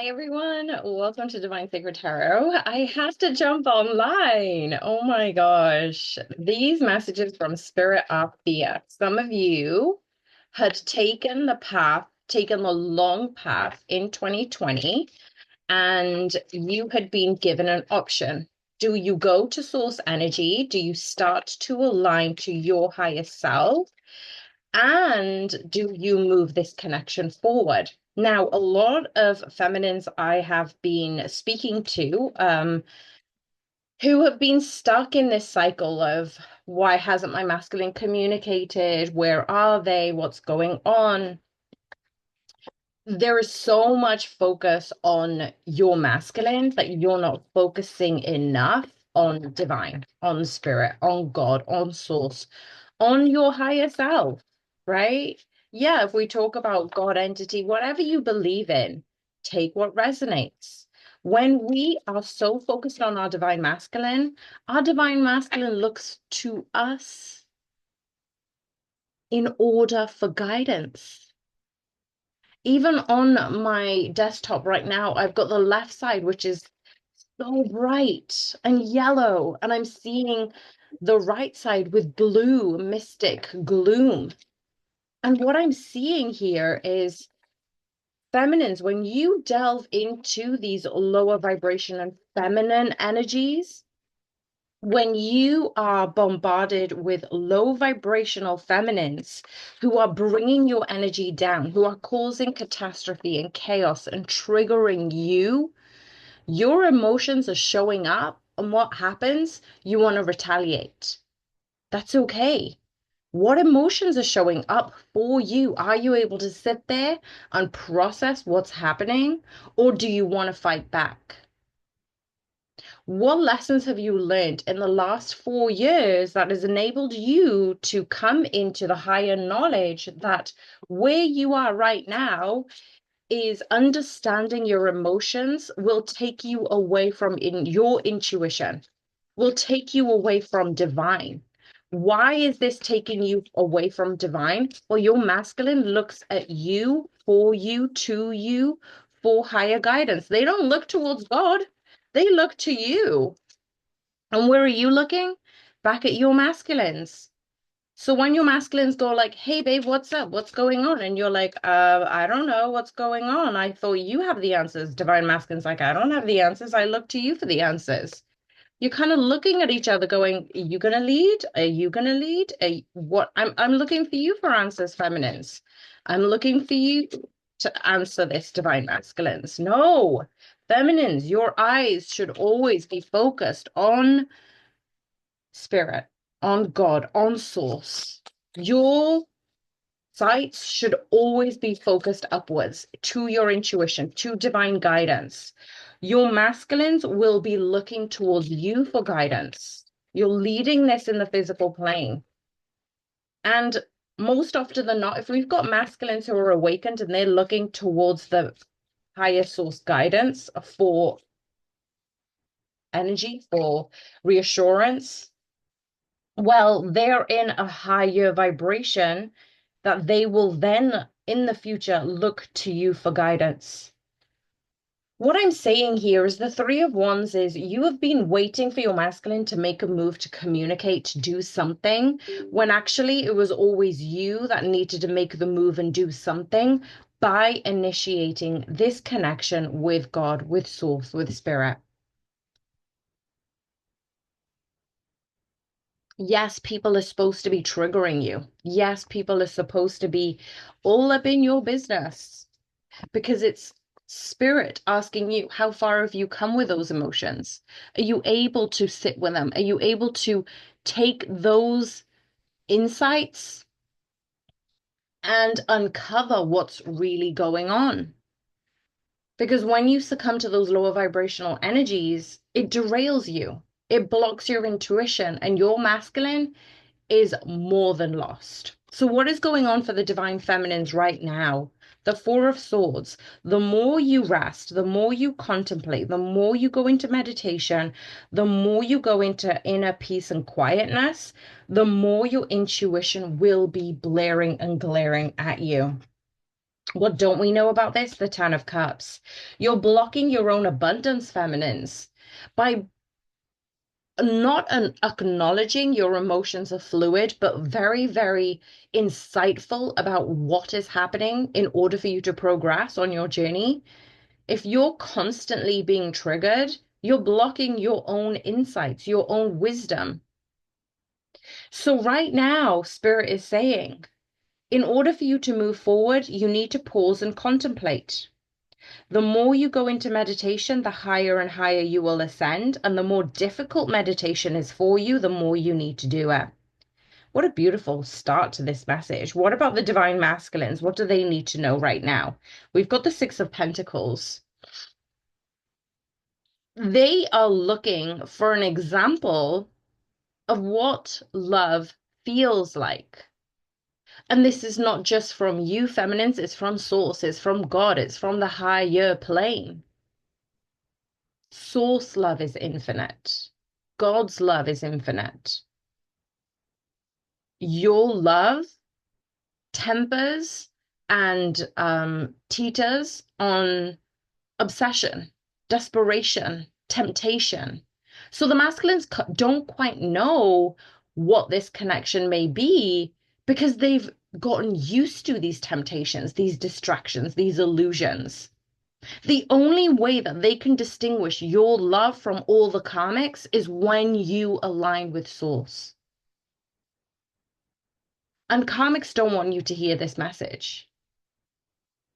Everyone, welcome to Divine Sacred Tarot. I had to jump online. Oh my gosh. These messages from Spirit are fierce. Some of you had taken the long path in 2020, and you had been given an option. Do you go to source energy? Do you start to align to your higher self? And do you move this connection forward? Now, a lot of feminines I have been speaking to, who have been stuck in this cycle of why hasn't my masculine communicated? Where are they? What's going on? There is so much focus on your masculine that you're not focusing enough on divine, on spirit, on God, on source, on your higher self, right? Yeah, if we talk about God entity, whatever you believe in, take what resonates. When we are so focused on our divine masculine looks to us in order for guidance. Even on my desktop right now, I've got the left side, which is so bright and yellow, and I'm seeing the right side with blue, mystic gloom. And what I'm seeing here is feminines, when you delve into these lower vibration and feminine energies, when you are bombarded with low vibrational feminines who are bringing your energy down, who are causing catastrophe and chaos and triggering you, your emotions are showing up. And what happens? You want to retaliate. That's okay. What emotions are showing up for you? Are you able to sit there and process what's happening, or do you want to fight back? What lessons have you learned in the last 4 years that has enabled you to come into the higher knowledge that where you are right now is understanding your emotions will take you away from your intuition, will take you away from divine. Why is this taking you away from divine? Well, your masculine looks at you, for you, to you, for higher guidance. They don't look towards God, they look to you. And where are you looking? Back at your masculines. So when your masculines go like, hey babe, what's up? What's going on? And you're like, I don't know what's going on. I thought you have the answers. Divine masculine's like, I don't have the answers. I look to you for the answers. You're kind of looking at each other going, are you gonna lead? Are you gonna lead? What I'm looking for you for answers, feminines. I'm looking for you to answer this, divine masculines. No, feminines, your eyes should always be focused on spirit, on God, on source. Your sights should always be focused upwards to your intuition, to divine guidance. Your masculines will be looking towards you for guidance. You're leading this in the physical plane. And most often than not, if we've got masculines who are awakened and they're looking towards the higher source guidance for energy, for reassurance, well, they're in a higher vibration that they will then in the future look to you for guidance. What I'm saying here is the Three of Wands is you have been waiting for your masculine to make a move, to communicate, to do something, when actually it was always you that needed to make the move and do something by initiating this connection with God, with Source, with Spirit. Yes, people are supposed to be triggering you. Yes, people are supposed to be all up in your business because it's spirit asking you, how far have you come with those emotions? Are you able to sit with them? Are you able to take those insights and uncover what's really going on? Because when you succumb to those lower vibrational energies, it derails you. It blocks your intuition, and your masculine is more than lost. So, what is going on for the divine feminines right now? The Four of Swords. The more you rest, the more you contemplate, the more you go into meditation, the more you go into inner peace and quietness, the more your intuition will be blaring and glaring at you. What don't we know about this? The Ten of Cups. You're blocking your own abundance, feminines, by not acknowledging your emotions are fluid, but very, very insightful about what is happening in order for you to progress on your journey. If you're constantly being triggered, you're blocking your own insights, your own wisdom. So, right now, Spirit is saying, in order for you to move forward, you need to pause and contemplate. The more you go into meditation, the higher and higher you will ascend. And the more difficult meditation is for you, the more you need to do it. What a beautiful start to this message. What about the divine masculines? What do they need to know right now? We've got the Six of Pentacles. They are looking for an example of what love feels like. And this is not just from you, feminines, it's from source, it's from God, it's from the higher plane. Source love is infinite. God's love is infinite. Your love tempers and teeters on obsession, desperation, temptation. So the masculines don't quite know what this connection may be because they've gotten used to these temptations, these distractions, these illusions. The only way that they can distinguish your love from all the karmics is when you align with source. And karmics don't want you to hear this message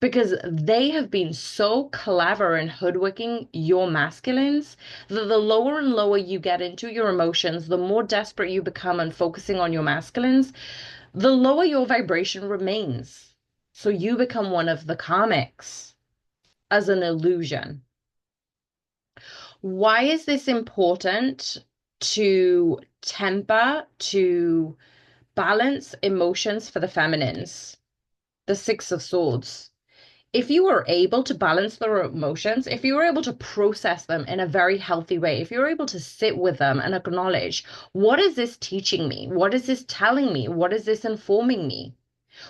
because they have been so clever in hoodwinking your masculines that the lower and lower you get into your emotions, the more desperate you become and focusing on your masculines, the lower your vibration remains. So you become one of the karmics as an illusion. Why is this important to temper, to balance emotions for the feminines? The Six of Swords. If you are able to balance their emotions, if you are able to process them in a very healthy way, if you're able to sit with them and acknowledge, what is this teaching me? What is this telling me? What is this informing me?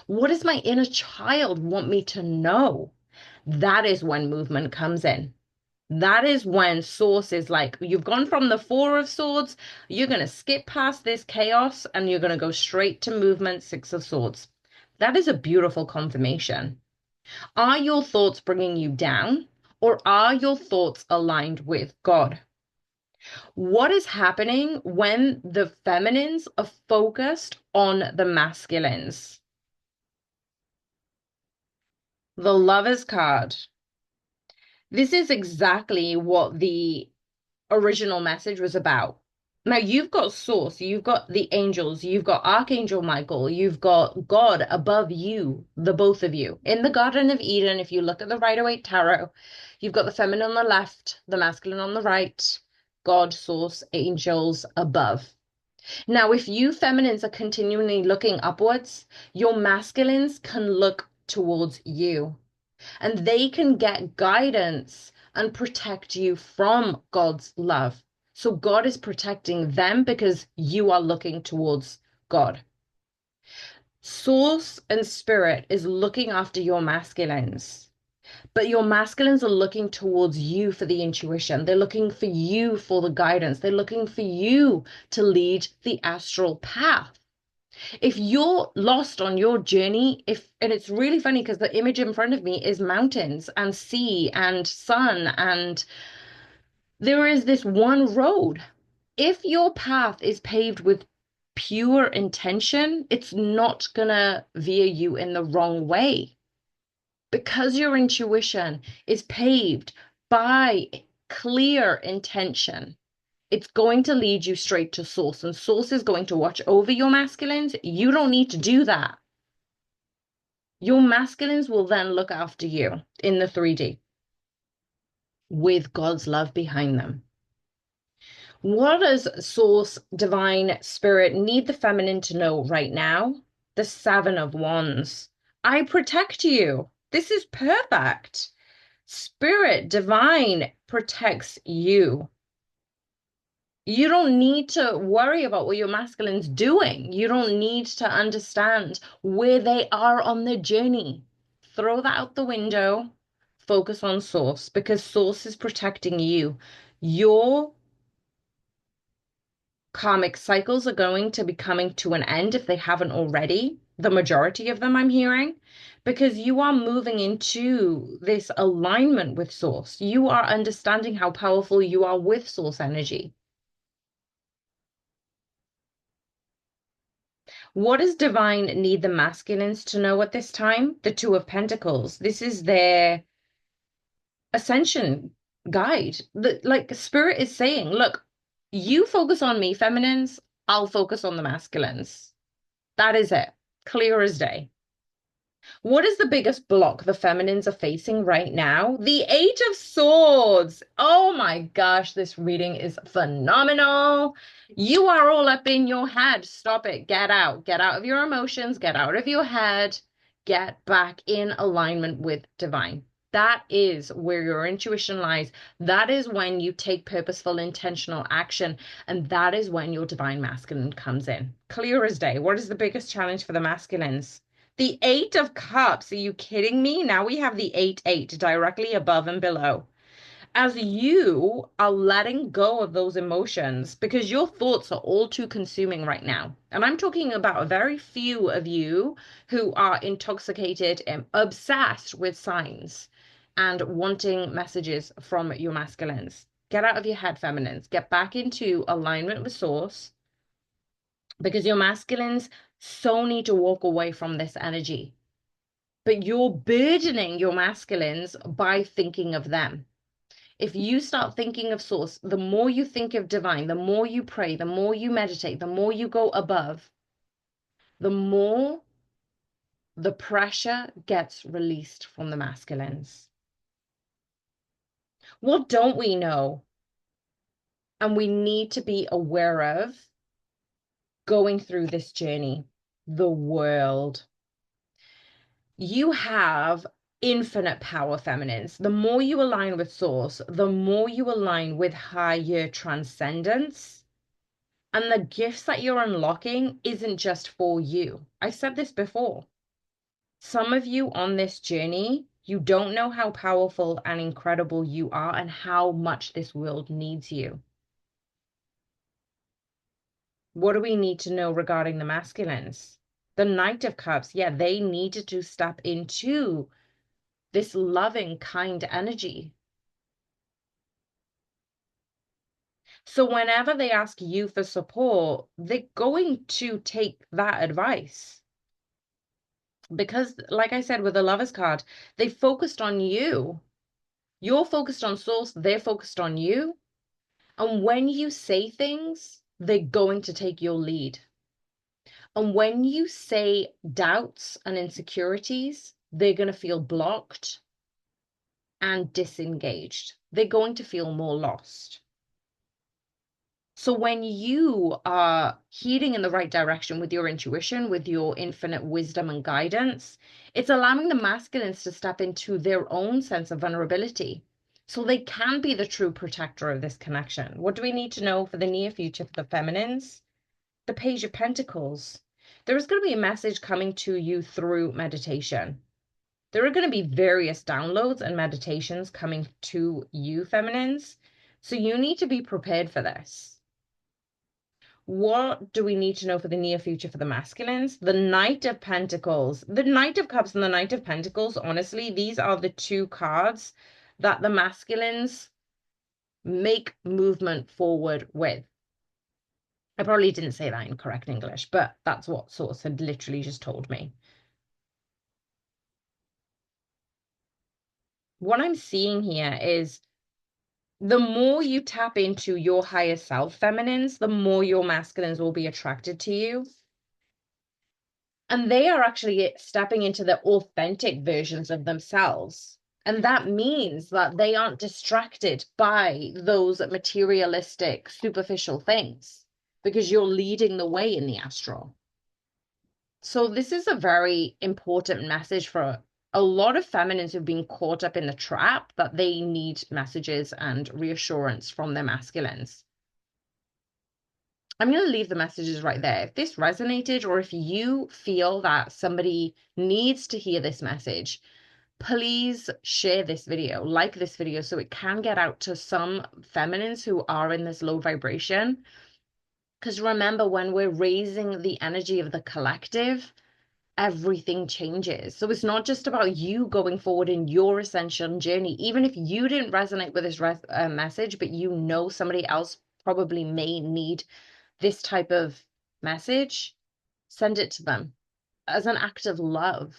What does my inner child want me to know? That is when movement comes in. That is when source is like, you've gone from the Four of Swords, you're going to skip past this chaos and you're going to go straight to movement, Six of Swords. That is a beautiful confirmation. Are your thoughts bringing you down or are your thoughts aligned with God? What is happening when the feminines are focused on the masculines? The Lovers card. This is exactly what the original message was about. Now you've got source, you've got the angels, you've got Archangel Michael, you've got God above you, the both of you. In the Garden of Eden, if you look at the Rider-Waite Tarot, you've got the feminine on the left, the masculine on the right, God, source, angels above. Now, if you feminines are continually looking upwards, your masculines can look towards you and they can get guidance and protect you from God's love. So God is protecting them because you are looking towards God. Source and spirit is looking after your masculines, but your masculines are looking towards you for the intuition. They're looking for you for the guidance. They're looking for you to lead the astral path. If you're lost on your journey, and it's really funny because the image in front of me is mountains and sea and sun, and there is this one road. If your path is paved with pure intention, it's not gonna veer you in the wrong way. Because your intuition is paved by clear intention, it's going to lead you straight to source, and source is going to watch over your masculines. You don't need to do that. Your masculines will then look after you in the 3D with God's love behind them. What does source, divine spirit need the feminine to know right now? The Seven of Wands. I protect you. This is perfect. Spirit, divine protects you. You don't need to worry about what your masculine's doing. You don't need to understand where they are on the journey. throw that out the window. Focus on source because source is protecting you. Your karmic cycles are going to be coming to an end if they haven't already. The majority of them I'm hearing, because you are moving into this alignment with source. You are understanding how powerful you are with source energy. What does divine need the masculines to know at this time? The Two of Pentacles. This is their ascension guide. Like spirit is saying, look, you focus on me, feminines, I'll focus on the masculines. That is it. Clear as day. What is the biggest block the feminines are facing right now? The Eight of Swords. Oh my gosh, this reading is phenomenal. You are all up in your head. Stop it. Get out. Get out of your emotions. Get out of your head. Get back in alignment with divine. That is where your intuition lies. That is when you take purposeful, intentional action. And that is when your divine masculine comes in. Clear as day. What is the biggest challenge for the masculines? The Eight of Cups. Are you kidding me? Now we have the 8-8 directly above and below. As you are letting go of those emotions, because your thoughts are all too consuming right now. And I'm talking about a very few of you who are intoxicated and obsessed with signs and wanting messages from your masculines. Get out of your head, feminines. Get back into alignment with source, because your masculines so need to walk away from this energy. But you're burdening your masculines by thinking of them. If you start thinking of source, the more you think of divine, the more you pray, the more you meditate, the more you go above, the more the pressure gets released from the masculines. What don't we know? And we need to be aware of going through this journey, the world. You have infinite power, feminines. The more you align with source, the more you align with higher transcendence. And the gifts that you're unlocking isn't just for you. I've said this before. Some of you on this journey, you don't know how powerful and incredible you are and how much this world needs you. What do we need to know regarding the masculines? The Knight of Cups, yeah, they needed to step into this loving, kind energy. So whenever they ask you for support, they're going to take that advice. Because, like I said, with the Lovers card, they focused on you. You're focused on source, they're focused on you. And when you say things, they're going to take your lead. And when you say doubts and insecurities, they're going to feel blocked and disengaged. They're going to feel more lost. So when you are heading in the right direction with your intuition, with your infinite wisdom and guidance, it's allowing the masculines to step into their own sense of vulnerability. So they can be the true protector of this connection. What do we need to know for the near future for the feminines? The Page of Pentacles. There is going to be a message coming to you through meditation. There are going to be various downloads and meditations coming to you, feminines. So you need to be prepared for this. What do we need to know for the near future for the masculines? The Knight of Pentacles, the Knight of Cups and the Knight of Pentacles, honestly, these are the two cards that the masculines make movement forward with. I probably didn't say that in correct English, but that's what Source had literally just told me. What I'm seeing here is the more you tap into your higher self, feminines, the more your masculines will be attracted to you. And they are actually stepping into the authentic versions of themselves. And that means that they aren't distracted by those materialistic, superficial things because you're leading the way in the astral. So this is a very important message for a lot of feminines who've been caught up in the trap that they need messages and reassurance from their masculines. I'm going to leave the messages right there. If this resonated or if you feel that somebody needs to hear this message, please share this video, like this video, so it can get out to some feminines who are in this low vibration. Because remember, when we're raising the energy of the collective, everything changes. So it's not just about you going forward in your ascension journey. Even if you didn't resonate with this message, but you know somebody else probably may need this type of message, send it to them as an act of love,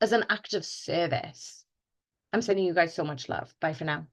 as an act of service. I'm sending you guys so much love. Bye for now.